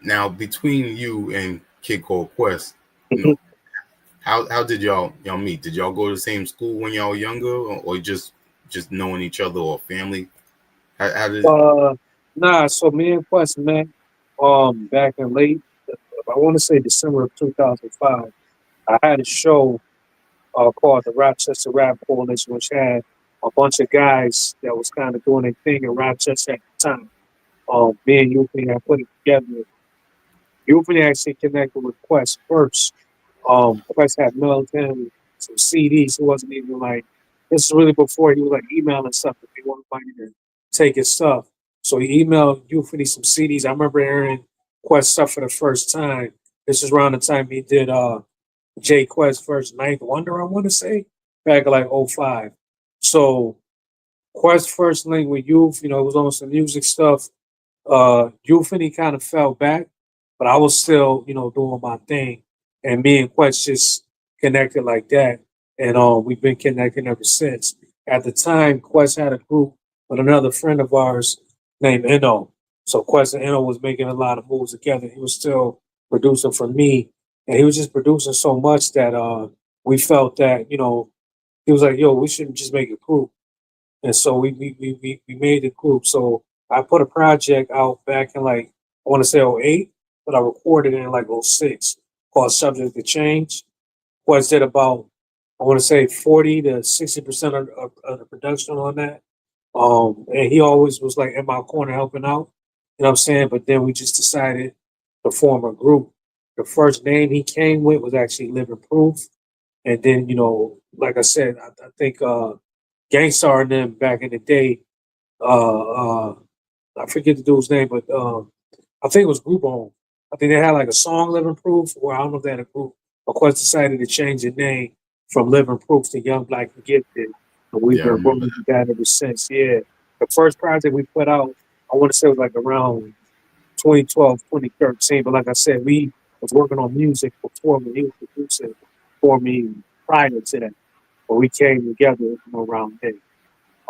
Now, between you and Kid Called Quest, you know, how did y'all meet? Did y'all go to the same school when y'all were younger, or just knowing each other or family? How did? Uh, nah. So me and Quest met back in late, I want to say December of 2005. I had a show called the Rochester Rap Coalition, which had a bunch of guys that was kind of doing their thing in Rochester at the time. Me and Euphony had put it together. Euphony actually connected with Quest first. Quest had mailed him some CDs. It wasn't even like, this is really before he was like emailing stuff if he wanted money to take his stuff. So he emailed Euphony some CDs. I remember hearing Quest stuff for the first time. This is around the time he did J Quest first Ninth Wonder, I want to say, back in like '05. So Quest first link with Youth, it was on some music stuff. Euphony kind of fell back, but I was still, doing my thing. And me and Quest just connected like that. And we've been connecting ever since. At the time, Quest had a group with another friend of ours named Eno. So Quest and Eno was making a lot of moves together. He was still producing for me. And he was just producing so much that we felt that, he was like, yo, we shouldn't just make a group. And so we made a group. So I put a project out back in like, I want to say '08, but I recorded it in like '06 called Subject to Change. Was did about, I want to say 40 to 60% of the production on that. And he always was like in my corner helping out. You know what I'm saying? But then we just decided to form a group. The first name he came with was actually Living Proof. And then, like I said, I think Gangstar and them back in the day, I forget the dude's name, but I think it was Group Home. I think they had like a song Living Proof, or I don't know if they had a group. Of course, decided to change the name from Living Proof to Young Black and Gifted. And we've Yeah, I been remember rolling that. with that ever since. Yeah. The first project we put out, I want to say it was like around 2012, 2013. But like I said, we was working on music before when he was producing for me prior to that. But we came together around then.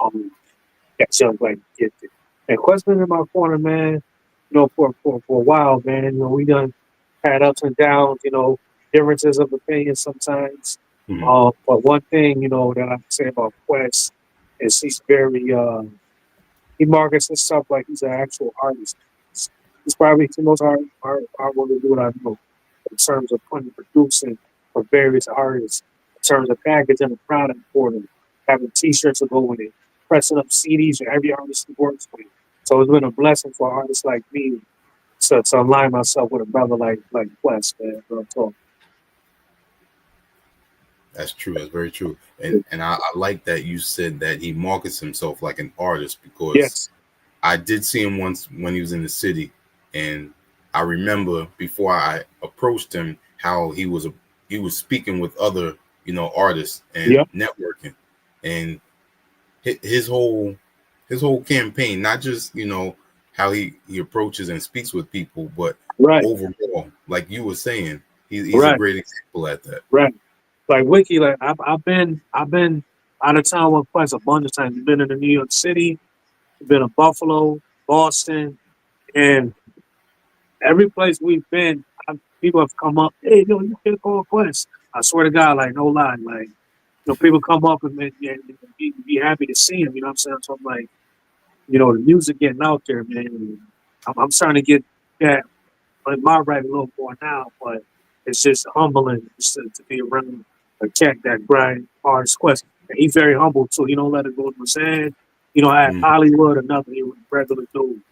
Um, that's Young Black and Gifted. And Quest been in my corner, man, for a while, man. We done had ups and downs, differences of opinion sometimes. Mhm. But one thing, that I can say about Quest is he's very he markets himself like he's an actual artist. He's probably the most hard working dude I know in terms of producing for various artists, in terms of packaging a product for them, having T-shirts to go with it, pressing up CDs for every artist he works with. So it's been a blessing for artists like me to align myself with a brother like Quest, man. Real talk. That's true. That's very true. And I like that you said that he markets himself like an artist because Yes. I did see him once when he was in the city, and I remember before I approached him how he was speaking with other artists and Yep. networking, and his whole campaign, not just how he approaches and speaks with people, but Right. overall, like you were saying, he's a Right. great example at that. Right. Like Wiki, like I've been out of town with Quest a bunch of times. Been in the New York City, been in Buffalo, Boston, and every place we've been, people have come up. Hey, yo, you can't call Quest. I swear to God, like no lie, like people come up and be happy to see him. You know what I'm saying? So I'm like, the music getting out there, man. And I'm starting to get that in my right a little more now, but it's just humbling just to be around a cat that grind hard as Quest. And he's very humble too. He don't let it go to his head. At Mhm. Hollywood or nothing. He was a regular dude.